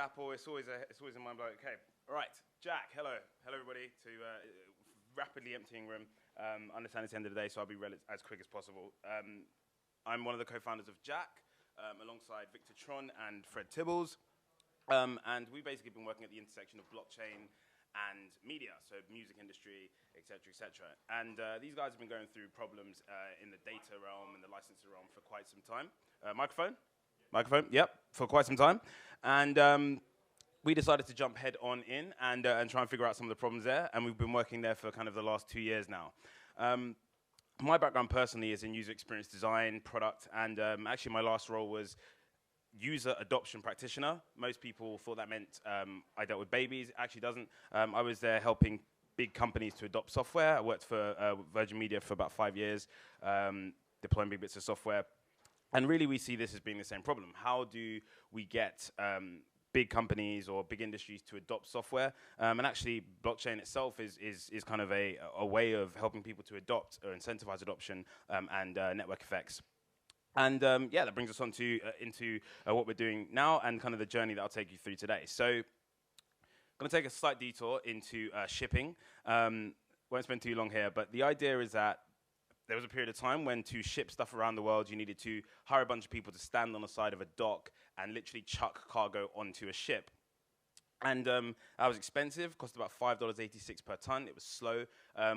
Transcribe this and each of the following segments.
chapel. It's always in my mind. Okay, all right, JAAK. Hello, everybody. To rapidly emptying room. Understand it's the end of the day, so I'll be as quick as possible. I'm one of the co-founders of JAAK, alongside Victor Tron and Fred Tibbles, and we've basically been working at the intersection of blockchain and media, so music industry, et cetera, et cetera. And these guys have been going through problems in the data realm and the licensing realm for quite some time. Microphone? Microphone, yep, for quite some time. And we decided to jump head on in and try and figure out some of the problems there, and we've been working there for kind of the last 2 years now. My background personally is in user experience design, product, and actually my last role was user adoption practitioner. Most people thought that meant I dealt with babies. It actually doesn't. I was there helping big companies to adopt software. I worked for Virgin Media for about 5 years, deploying big bits of software. And really we see this as being the same problem. How do we get big companies or big industries to adopt software? And actually blockchain itself is kind of a way of helping people to adopt or incentivize adoption and network effects. And yeah, that brings us on to into what we're doing now and kind of the journey that I'll take you through today. So I'm going to take a slight detour into shipping. Won't spend too long here, but the idea is that there was a period of time when to ship stuff around the world, you needed to hire a bunch of people to stand on the side of a dock and literally chuck cargo onto a ship. And that was expensive, cost about $5.86 per ton. It was slow.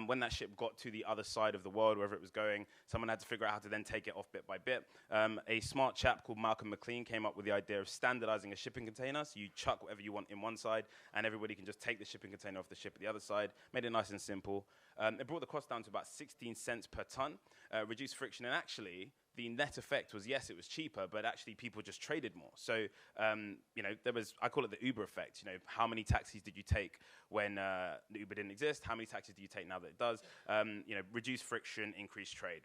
When that ship got to the other side of the world, wherever it was going, someone had to figure out how to then take it off bit by bit. A smart chap called Mckenzie came up with the idea of standardizing a shipping container. So you chuck whatever you want in one side, and everybody can just take the shipping container off the ship at the other side. Made it nice and simple. It brought the cost down to about 16 cents per ton, reduced friction, and actually, the net effect was, yes, it was cheaper, but actually people just traded more. So, you know, there was, I call it the Uber effect. You know, how many taxis did you take when Uber didn't exist? How many taxis do you take now that it does? You know, reduce friction, increase trade.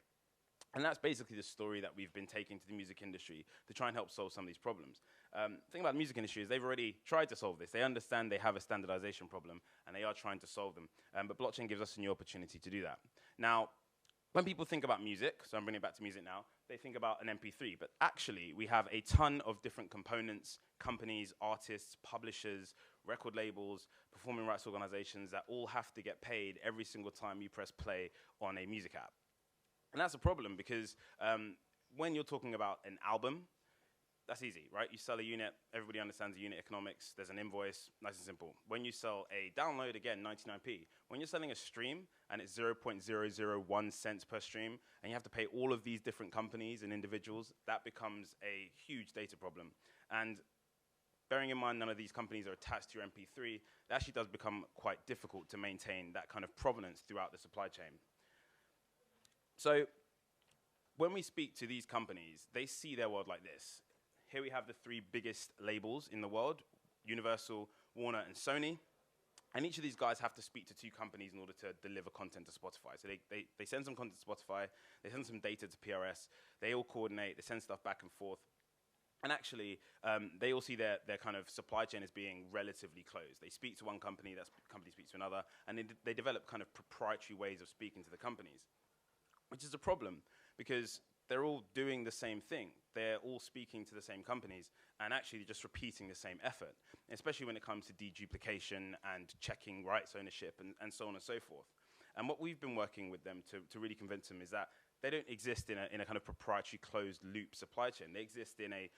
And that's basically the story that we've been taking to the music industry to try and help solve some of these problems. The thing about the music industry is they've already tried to solve this. They understand they have a standardization problem, and they are trying to solve them. But blockchain gives us a new opportunity to do that. Now, when people think about music, so I'm bringing it back to music now, they think about an MP3, but actually we have a ton of different components, companies, artists, publishers, record labels, performing rights organizations that all have to get paid every single time you press play on a music app. And that's a problem because when you're talking about an album, that's easy, right? You sell a unit, everybody understands the unit economics, there's an invoice, nice and simple. When you sell a download, again, 99p. When you're selling a stream, and it's 0.001 cents per stream, and you have to pay all of these different companies and individuals, that becomes a huge data problem. And bearing in mind none of these companies are attached to your MP3, it actually does become quite difficult to maintain that kind of provenance throughout the supply chain. So when we speak to these companies, they see their world like this. Here we have the 3 biggest labels in the world, Universal, Warner, and Sony. And each of these guys have to speak to 2 companies in order to deliver content to Spotify. So they send some content to Spotify, they send some data to PRS, they all coordinate, they send stuff back and forth. And actually, they all see their kind of supply chain as being relatively closed. They speak to one company, that company speaks to another, and they develop kind of proprietary ways of speaking to the companies, which is a problem because they're all doing the same thing. They're all speaking to the same companies and actually just repeating the same effort, especially when it comes to deduplication and checking rights ownership and so on and so forth. And what we've been working with them to really convince them is that they don't exist in a kind of proprietary closed loop supply chain. They exist in a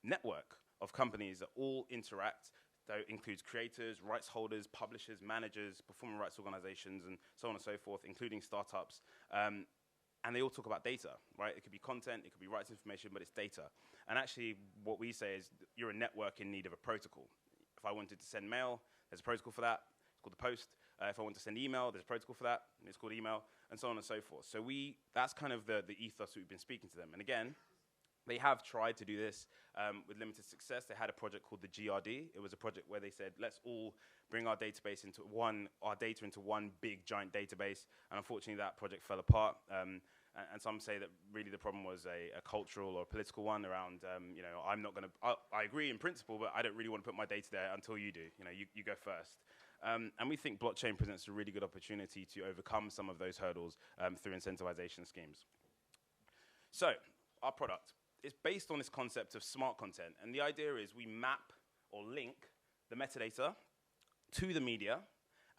network of companies that all interact. That includes creators, rights holders, publishers, managers, performing rights organizations, and so on and so forth, including startups. And they all talk about data, right? It could be content, it could be rights information, but it's data. And actually, what we say is you're a network in need of a protocol. If I wanted to send mail, there's a protocol for that. It's called the post. If I want to send email, there's a protocol for that. It's called email, and so on and so forth. So that's kind of the ethos that we've been speaking to them. And again, they have tried to do this with limited success. They had a project called the GRD. It was a project where they said, let's all bring our data into one big giant database. And unfortunately, that project fell apart. And some say that really the problem was a cultural or political one around, you know, I agree in principle, but I don't really want to put my data there until you do. You know, you go first. And we think blockchain presents a really good opportunity to overcome some of those hurdles through incentivization schemes. So, our product is based on this concept of smart content. And the idea is we map or link the metadata to the media,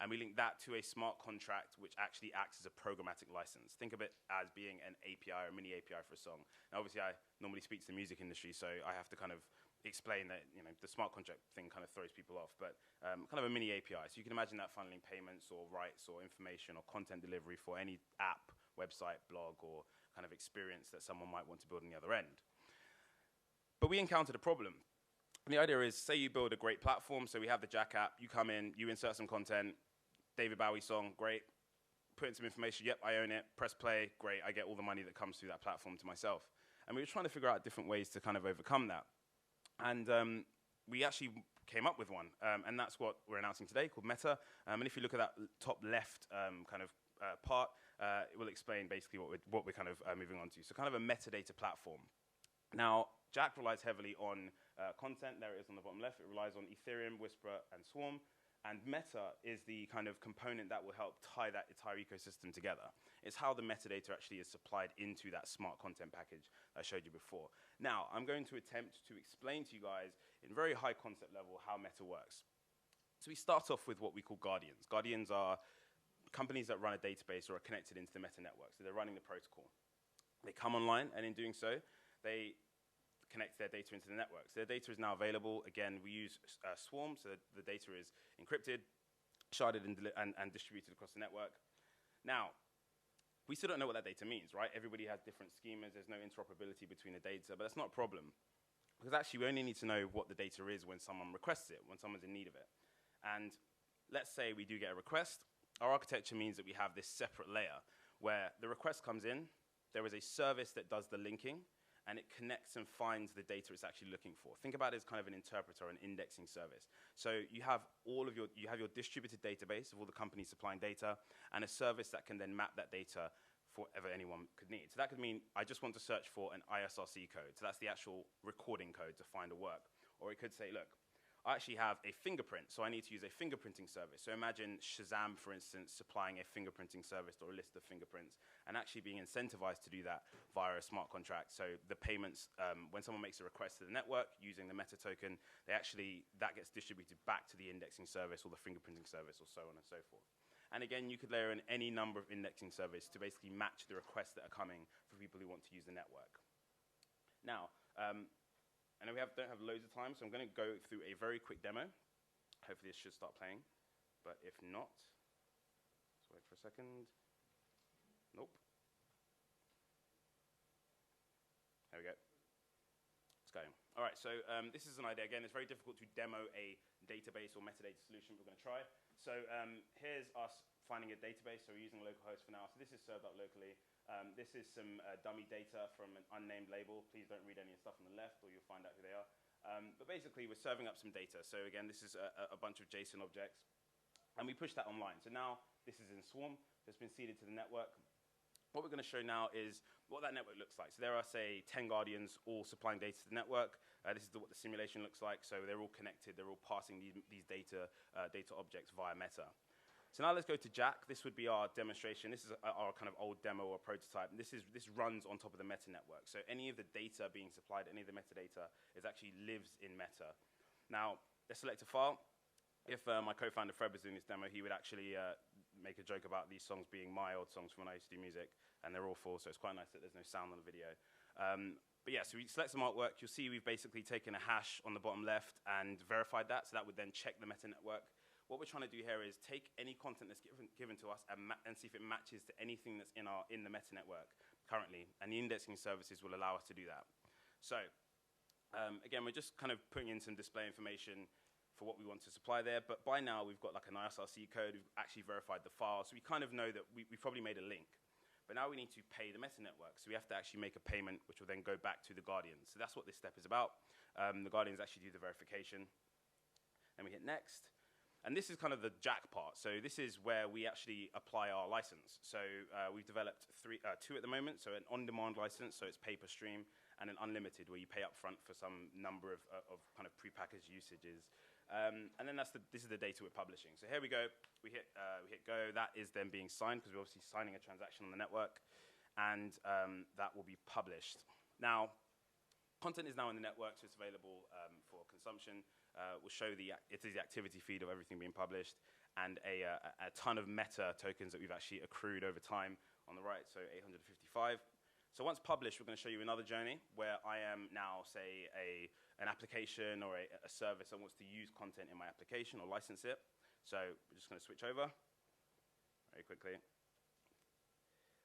and we link that to a smart contract which actually acts as a programmatic license. Think of it as being an API or a mini API for a song. Now, obviously, I normally speak to the music industry, so I have to kind of explain that, you know, the smart contract thing kind of throws people off, but kind of a mini API. So you can imagine that funneling payments or rights or information or content delivery for any app, website, blog, or kind of experience that someone might want to build on the other end. But we encountered a problem. And the idea is, say you build a great platform, so we have the JAAK app, you come in, you insert some content, David Bowie song, great, put in some information, yep, I own it, press play, great, I get all the money that comes through that platform to myself. And we were trying to figure out different ways to kind of overcome that. And we actually came up with one, and that's what we're announcing today, called Meta. And if you look at that top left part, it will explain basically what we're kind of moving on to. So kind of a metadata platform. Now, JAAK relies heavily on content. There it is on the bottom left. It relies on Ethereum, Whisper, and Swarm. And Meta is the kind of component that will help tie that entire ecosystem together. It's how the metadata actually is supplied into that smart content package I showed you before. Now, I'm going to attempt to explain to you guys in very high concept level how Meta works. So we start off with what we call guardians. Guardians are companies that run a database or are connected into the Meta network. So they're running the protocol. They come online, and in doing so, they connect their data into the network. So their data is now available. Again, we use Swarm, so the data is encrypted, sharded, and distributed across the network. Now, we still don't know what that data means, right? Everybody has different schemas. There's no interoperability between the data, but that's not a problem. Because actually, we only need to know what the data is when someone requests it, when someone's in need of it. And let's say we do get a request. Our architecture means that we have this separate layer where the request comes in, there is a service that does the linking, and it connects and finds the data it's actually looking for. Think about it as kind of an interpreter, an indexing service. So you have your distributed database of all the companies supplying data, and a service that can then map that data for whatever anyone could need. So that could mean I just want to search for an ISRC code. So that's the actual recording code to find a work. Or it could say, look, I actually have a fingerprint, so I need to use a fingerprinting service. So imagine Shazam, for instance, supplying a fingerprinting service or a list of fingerprints, and actually being incentivized to do that via a smart contract. So the payments, when someone makes a request to the network using the Meta token, that gets distributed back to the indexing service or the fingerprinting service or so on and so forth. And again, you could layer in any number of indexing service to basically match the requests that are coming for people who want to use the network. Now, I know we don't have loads of time, so I'm going to go through a very quick demo. Hopefully this should start playing, but if not, let's wait for a second. Nope. There we go. It's going. All right, so this is an idea. Again, it's very difficult to demo a database or metadata solution. We're going to try. So here's us finding a database. So we're using localhost for now. So this is served up locally. This is some dummy data from an unnamed label. Please don't read any of the stuff on the left, or you'll find out who they are. But basically, we're serving up some data. So again, this is a bunch of JSON objects. And we push that online. So now this is in Swarm. So it's been seeded to the network. What we're going to show now is what that network looks like. So there are, say, 10 guardians all supplying data to the network. This is what the simulation looks like. So they're all connected. They're all passing these data objects via Meta. So now let's go to JAAK. This would be our demonstration. This is our kind of old demo or prototype. And this runs on top of the Meta network. So any of the data being supplied, any of the metadata, actually lives in Meta. Now, let's select a file. If my co-founder Fred was doing this demo, he would actually make a joke about these songs being my old songs from when I used to do music. And they're all full, so it's quite nice that there's no sound on the video. But yeah, so we select some artwork. You'll see we've basically taken a hash on the bottom left and verified that. So that would then check the Meta network. What we're trying to do here is take any content that's given to us and see if it matches to anything that's in the Meta network currently. And the indexing services will allow us to do that. So again, we're just kind of putting in some display information for what we want to supply there. But by now, we've got like an ISRC code. We've actually verified the file. So we kind of know that we've probably made a link. But now we need to pay the Meta network. So we have to actually make a payment, which will then go back to the Guardians. So that's what this step is about. The Guardians actually do the verification. Then we hit next. And this is kind of the JAAK part. So this is where we actually apply our license. So we've developed two at the moment. So an on-demand license, so it's pay-per-stream, and an unlimited, where you pay up front for some number of kind of prepackaged usages. And then this is the data we're publishing. So here we go. We hit go. That is then being signed, because we're obviously signing a transaction on the network. And that will be published. Now, content is now in the network, so it's available for consumption will show the activity feed of everything being published, and a ton of meta tokens that we've actually accrued over time on the right, so 855. So once published, we're going to show you another journey where I am now, say, an application or a service that wants to use content in my application or license it. So we're just going to switch over very quickly.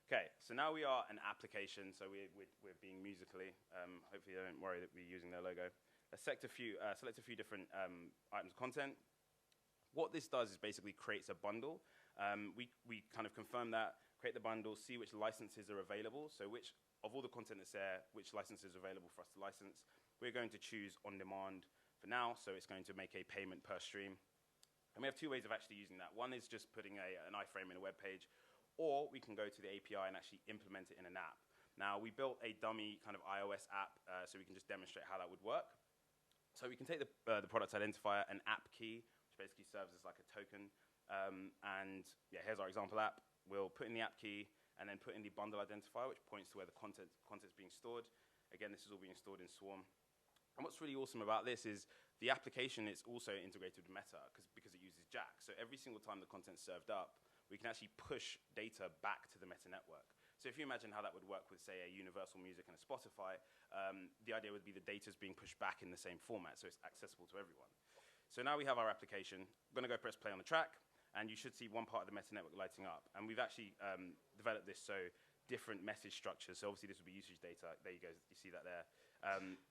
Okay, so now we are an application, so we're being Musically. Hopefully they don't worry that we're using their logo. Let's select a few different items of content. What this does is basically creates a bundle. We kind of confirm that, create the bundle, see which licenses are available, so which of all the content that's there, which licenses are available for us to license. We're going to choose on demand for now, so it's going to make a payment per stream. And we have two ways of actually using that. One is just putting an iframe in a web page, or we can go to the API and actually implement it in an app. Now, we built a dummy kind of iOS app, so we can just demonstrate how that would work. So we can take the product identifier, an app key, which basically serves as like a token. And yeah, here's our example app. We'll put in the app key and then put in the bundle identifier, which points to where the content's being stored. Again, this is all being stored in Swarm. And what's really awesome about this is the application is also integrated with Meta because it uses JAAK. So every single time the content's served up, we can actually push data back to the Meta network. So if you imagine how that would work with, say, a Universal Music and a Spotify, the idea would be the data's being pushed back in the same format, so it's accessible to everyone. So now we have our application. I'm going to go press play on the track, and you should see one part of the Meta network lighting up. And we've actually developed this so different message structures. So obviously this would be usage data. There you go. You see that there.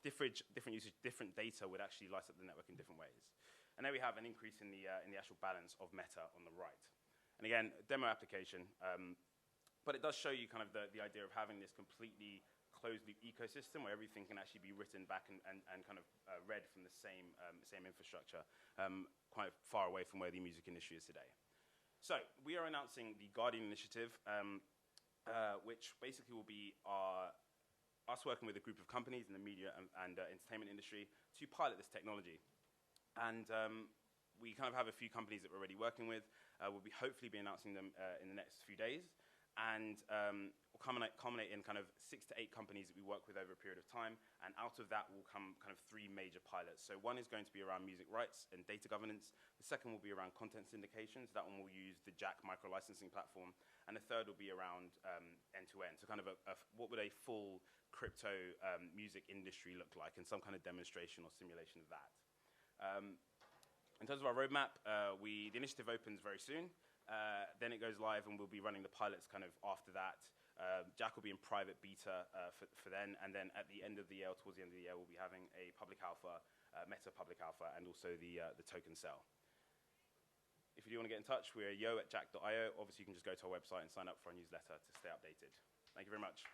Different data would actually light up the network in different ways. And there we have an increase in the actual balance of Meta on the right. And again, demo application. But it does show you kind of the idea of having this completely closed loop ecosystem where everything can actually be written back and kind of read from the same infrastructure, quite far away from where the music industry is today. So we are announcing the Guardian Initiative, which basically will be us working with a group of companies in the media and entertainment industry to pilot this technology. And we kind of have a few companies that we're already working with. We'll be hopefully be announcing them in the next few days. And will culminate in kind of 6 to 8 companies that we work with over a period of time. And out of that will come kind of 3 major pilots. So one is going to be around music rights and data governance. The second will be around content syndication. So that one will use the JAAK micro-licensing platform. And the third will be around end-to-end. So kind of what would a full crypto music industry look like, and some kind of demonstration or simulation of that. In terms of our roadmap, the initiative opens very soon. Then it goes live, and we'll be running the pilots kind of after that. JAAK will be in private beta for then, and then at the end of the year, or towards the end of the year, we'll be having a public alpha, Meta public alpha, and also the token cell. If you do want to get in touch, we're yo@jaak.io. Obviously, you can just go to our website and sign up for our newsletter to stay updated. Thank you very much.